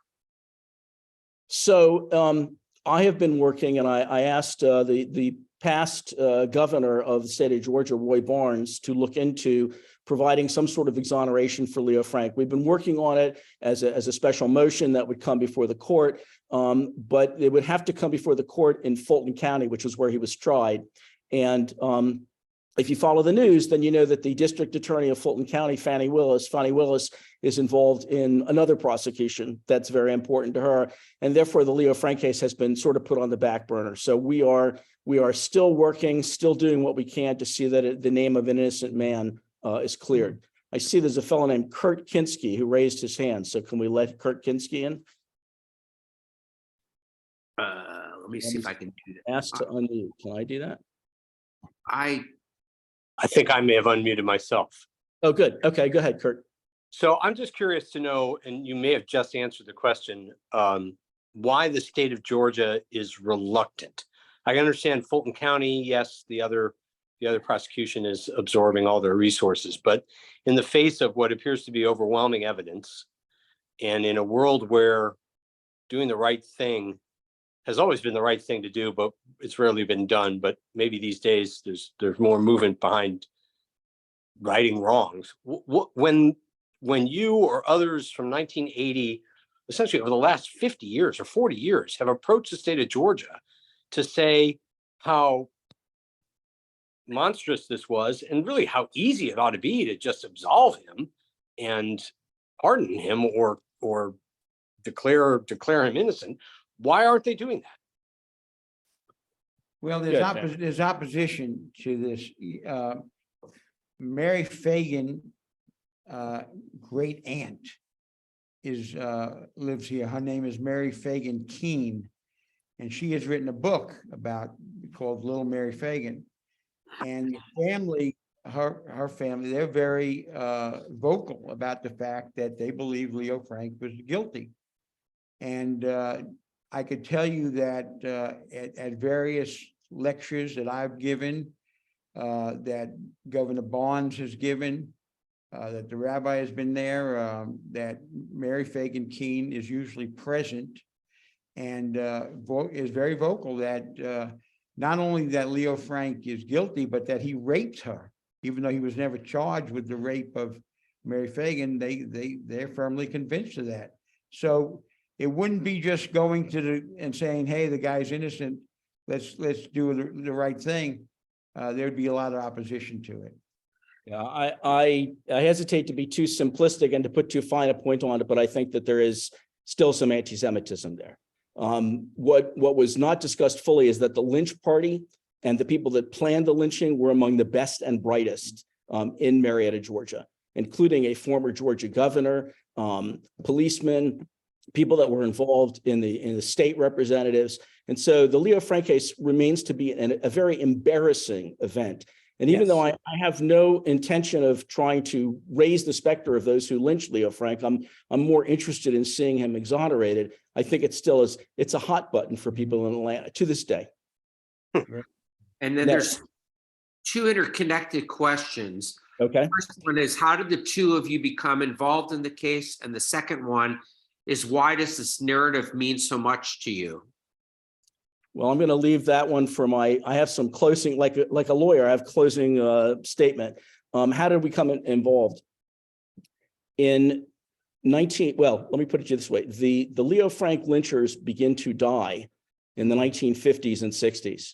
So I have been working, and I asked the past governor of the state of Georgia, Roy Barnes, to look into providing some sort of exoneration for Leo Frank. We've been working on it as a special motion that would come before the court, but it would have to come before the court in Fulton County, which is where he was tried. And if you follow the news, then you know that the district attorney of Fulton County, Fannie Willis, is involved in another prosecution that's very important to her. And therefore, the Leo Frank case has been sort of put on the back burner. So we are still working, still doing what we can to see that the name of an innocent man is cleared. I see there's a fellow named Kurt Kinski who raised his hand. So can we let Kurt Kinski in? Let me see if I can do that. Ask to unmute. Can I do that? I think I may have unmuted myself. Oh, good. Okay, go ahead, Kurt. So I'm just curious to know, and you may have just answered the question, why the state of Georgia is reluctant. I understand Fulton County, yes, the other prosecution is absorbing all their resources, but in the face of what appears to be overwhelming evidence, and in a world where doing the right thing has always been the right thing to do, but it's rarely been done. But maybe these days there's more movement behind righting wrongs. When you or others from 1980, essentially over the last 50 years or 40 years, have approached the state of Georgia to say how monstrous this was and really how easy it ought to be to just absolve him and pardon him or declare him innocent, why aren't they doing that? Well, Good, there's opposition to this. Mary Fagan, great aunt, lives here. Her name is Mary Fagan Keene, and she has written a book called Little Mary Fagan. And the family her family, they're very vocal about the fact that they believe Leo Frank was guilty. And I could tell you that at various lectures that I've given, that Governor Barnes has given, that the rabbi has been there, that Mary Fagan Keene is usually present and is very vocal that not only that Leo Frank is guilty, but that he raped her, even though he was never charged with the rape of Mary Fagan. They're firmly convinced of that. So it wouldn't be just going to and saying, hey, the guy's innocent, let's do the right thing. There'd be a lot of opposition to it. Yeah, I hesitate to be too simplistic and to put too fine a point on it, but I think that there is still some anti-Semitism there. What was not discussed fully is that the lynch party and the people that planned the lynching were among the best and brightest in Marietta, Georgia, including a former Georgia governor, policemen, people that were involved in the state representatives. And so the Leo Frank case remains to be a very embarrassing event. And even though I have no intention of trying to raise the specter of those who lynched Leo Frank, I'm more interested in seeing him exonerated. I think it's a hot button for people in Atlanta to this day. And then there's two interconnected questions. Okay. First one is, how did the two of you become involved in the case? And the second one is, why does this narrative mean so much to you? Well, I'm going to leave that one for I have some closing, like a lawyer, I have closing statement. How did we come involved? Let me put it this way. The Leo Frank lynchers begin to die in the 1950s and 60s.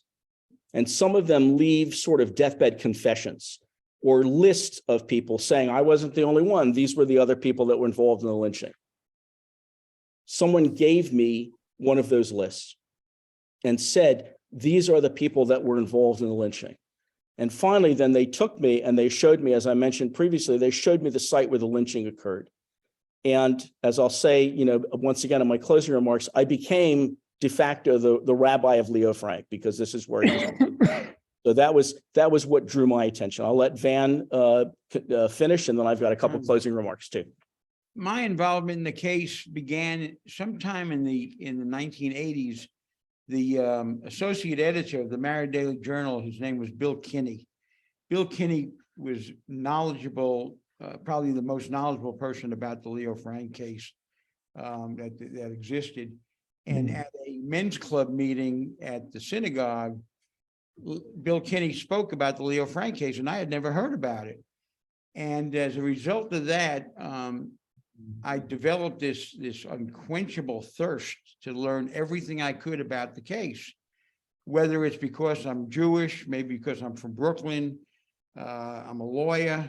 And some of them leave sort of deathbed confessions or lists of people saying, I wasn't the only one. These were the other people that were involved in the lynching. Someone gave me one of those lists and said, these are the people that were involved in the lynching. And finally, then they took me and they showed me, as I mentioned previously, they showed me the site where the lynching occurred. And as I'll say, once again, in my closing remarks, I became de facto the rabbi of Leo Frank, because this is where he was. So that was what drew my attention. I'll let Van finish, and then I've got a couple closing remarks too. My involvement in the case began sometime in the 1980s. The associate editor of the Marietta Daily Journal, his name was Bill Kinney. Bill Kinney was knowledgeable, probably the most knowledgeable person about the Leo Frank case that existed. And at a men's club meeting at the synagogue, Bill Kinney spoke about the Leo Frank case, and I had never heard about it. And as a result of that, I developed this unquenchable thirst to learn everything I could about the case, whether it's because I'm Jewish, maybe because I'm from Brooklyn, I'm a lawyer.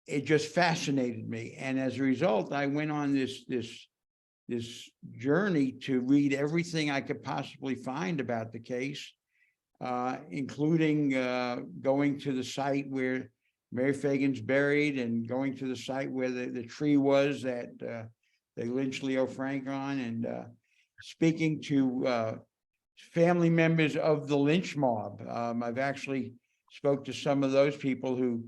It just fascinated me. And as a result, I went on this journey to read everything I could possibly find about the case, including going to the site where Mary Fagan's buried and going to the site where the tree was that they lynched Leo Frank on, and speaking to family members of the lynch mob. I've actually spoke to some of those people who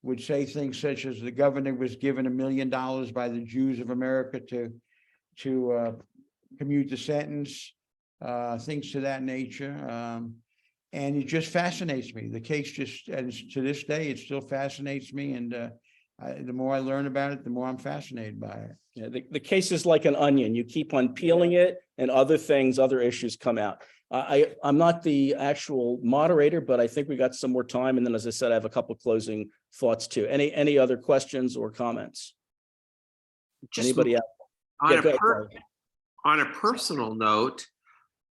would say things such as the governor was given $1 million by the Jews of America to commute the sentence, things to that nature. And it just fascinates me. The case just, and to this day, it still fascinates me. And the more I learn about it, the more I'm fascinated by it. Yeah, the case is like an onion. You keep on peeling it, and other issues come out. I'm not the actual moderator, but I think we got some more time. And then, as I said, I have a couple of closing thoughts too. Any other questions or comments? Anybody else? On a personal note,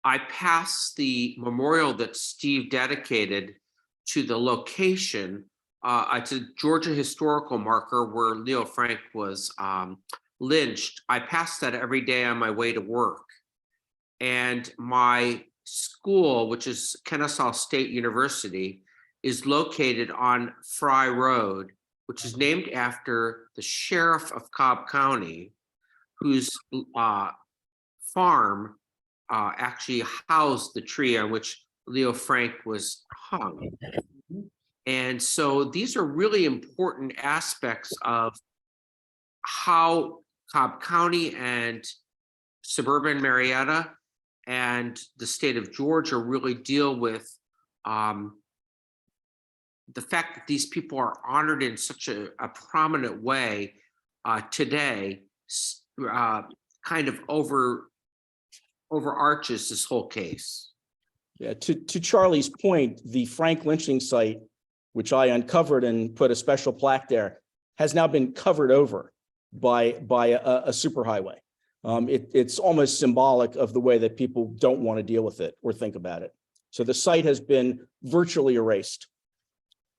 I passed the memorial that Steve dedicated to the location. It's a Georgia historical marker where Leo Frank was lynched. I passed that every day on my way to work. And my school, which is Kennesaw State University, is located on Fry Road, which is named after the sheriff of Cobb County, whose farm actually housed the tree on which Leo Frank was hung. And so these are really important aspects of how Cobb County and suburban Marietta and the state of Georgia really deal with the fact that these people are honored in such a prominent way today, kind of overarches this whole case. Yeah, to Charlie's point, the Frank lynching site, which I uncovered and put a special plaque there, has now been covered over by a superhighway. It's almost symbolic of the way that people don't want to deal with it or think about it. So the site has been virtually erased.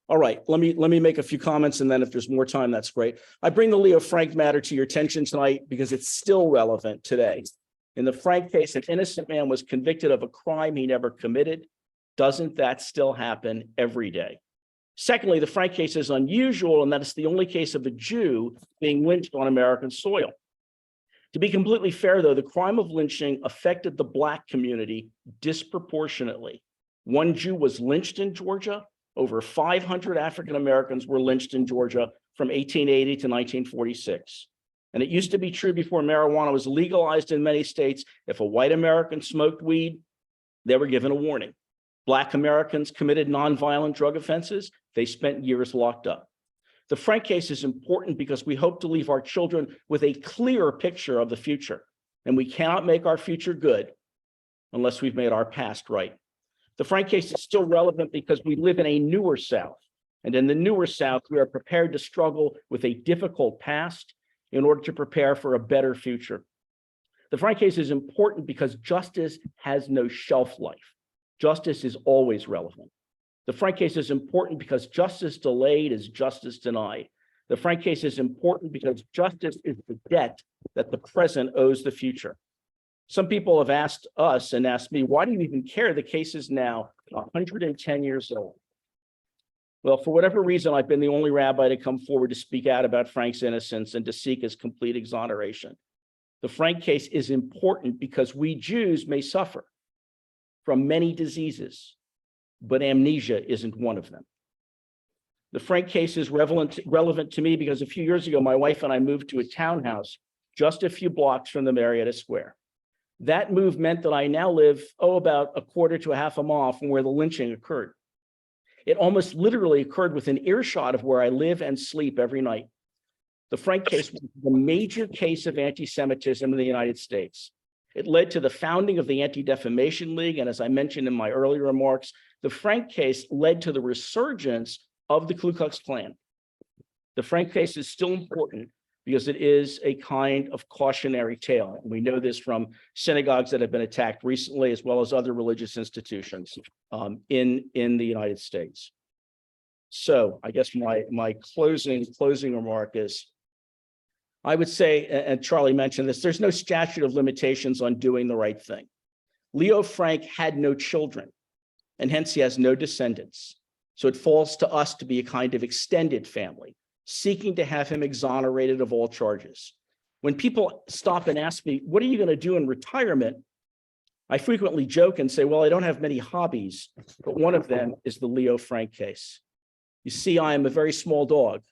All right, let me make a few comments, and then if there's more time, that's great. I bring the Leo Frank matter to your attention tonight because it's still relevant today. In the Frank case, an innocent man was convicted of a crime he never committed. Doesn't that still happen every day? Secondly, the Frank case is unusual in that it's the only case of a Jew being lynched on American soil. To be completely fair, though, the crime of lynching affected the Black community disproportionately. One Jew was lynched in Georgia. Over 500 African Americans were lynched in Georgia from 1880 to 1946. And it used to be true before marijuana was legalized in many states, if a white American smoked weed, they were given a warning. Black Americans committed nonviolent drug offenses, they spent years locked up. The Frank case is important because we hope to leave our children with a clear picture of the future. And we cannot make our future good unless we've made our past right. The Frank case is still relevant because we live in a newer South. And in the newer South, we are prepared to struggle with a difficult past in order to prepare for a better future. The Frank case is important because justice has no shelf life. Justice is always relevant. The Frank case is important because justice delayed is justice denied. The Frank case is important because justice is the debt that the present owes the future. Some people have asked us and asked me, why do you even care? The case is now 110 years old. Well, for whatever reason, I've been the only rabbi to come forward to speak out about Frank's innocence and to seek his complete exoneration. The Frank case is important because we Jews may suffer from many diseases, but amnesia isn't one of them. The Frank case is relevant to me because a few years ago, my wife and I moved to a townhouse just a few blocks from the Marietta Square. That move meant that I now live, about a quarter to a half a mile from where the lynching occurred. It almost literally occurred within earshot of where I live and sleep every night. The Frank case was the major case of anti-Semitism in the United States. It led to the founding of the Anti-Defamation League, and as I mentioned in my earlier remarks, the Frank case led to the resurgence of the Ku Klux Klan. The Frank case is still important because it is a kind of cautionary tale. And we know this from synagogues that have been attacked recently, as well as other religious institutions in the United States. So I guess my closing remark is, I would say, and Charlie mentioned this, there's no statute of limitations on doing the right thing. Leo Frank had no children, and hence he has no descendants. So it falls to us to be a kind of extended family, seeking to have him exonerated of all charges. When people stop and ask me, what are you going to do in retirement? I frequently joke and say, well, I don't have many hobbies, but one of them is the Leo Frank case. You see, I am a very small dog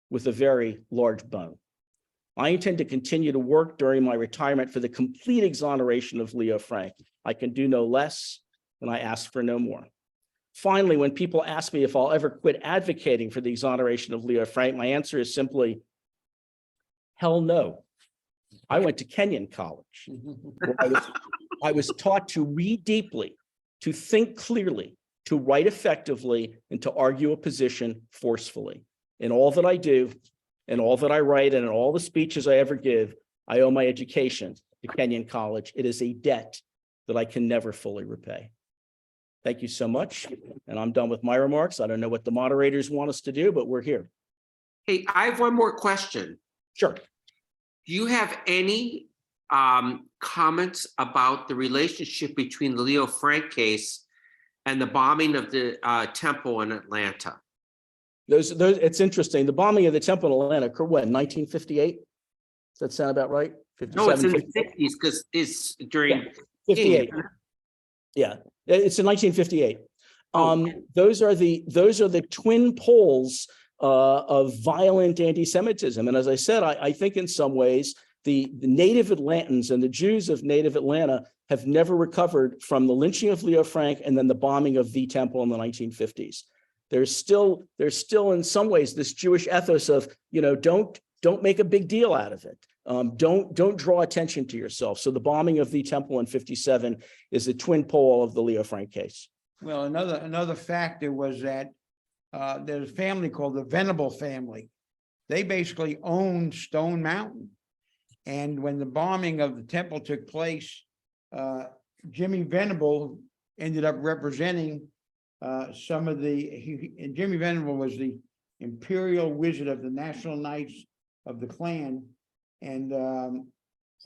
with a very large bone. I intend to continue to work during my retirement for the complete exoneration of Leo Frank. I can do no less, and I ask for no more. Finally, when people ask me if I'll ever quit advocating for the exoneration of Leo Frank, my answer is simply, hell no. I went to Kenyon College, where I was taught to read deeply, to think clearly, to write effectively, and to argue a position forcefully. In all that I do, and all that I write, and in all the speeches I ever give, I owe my education to Kenyon College. It is a debt that I can never fully repay. Thank you so much. And I'm done with my remarks. I don't know what the moderators want us to do, but we're here. Hey, I have one more question. Sure. Do you have any comments about the relationship between the Leo Frank case and the bombing of the temple in Atlanta? Those, it's interesting. The bombing of the temple in Atlanta occurred when, 1958? Does that sound about right? 57, No, it's in the 60s because it's during 58. Yeah, it's in 1958. Those are the twin poles of violent anti-Semitism. And as I said, I think in some ways the native Atlantans and the Jews of native Atlanta have never recovered from the lynching of Leo Frank and then the bombing of the temple in the 1950s. There's still in some ways this Jewish ethos of, don't make a big deal out of it. Don't draw attention to yourself. So the bombing of the temple in 57 is the twin pole of the Leo Frank case. Well, another factor was that there's a family called the Venable family. They basically owned Stone Mountain. And when the bombing of the temple took place, Jimmy Venable ended up representing some of and Jimmy Venable was the imperial wizard of the National Knights of the Klan. And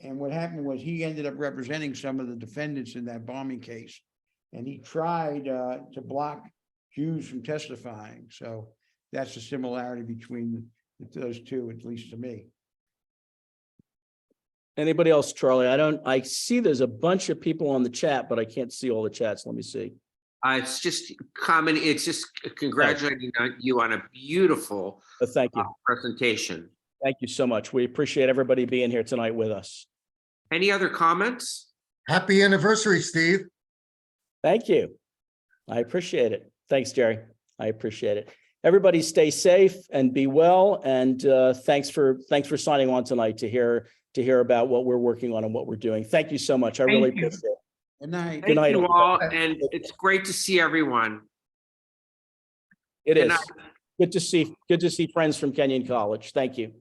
what happened was he ended up representing some of the defendants in that bombing case. And he tried to block Jews from testifying. So that's the similarity between those two, at least to me. Anybody else, Charlie? I see there's a bunch of people on the chat, but I can't see all the chats. Let me see. It's just common. It's just congratulating you on a beautiful Thank you. Presentation. Thank you so much. We appreciate everybody being here tonight with us. Any other comments? Happy anniversary, Steve. Thank you. I appreciate it. Thanks, Jerry. I appreciate it. Everybody stay safe and be well. And thanks for signing on tonight to hear about what we're working on and what we're doing. Thank you so much. I really appreciate it. Good night. Good night, Thank you all, and it's great to see everyone. It Good is. night. Good to see friends from Kenyon College. Thank you.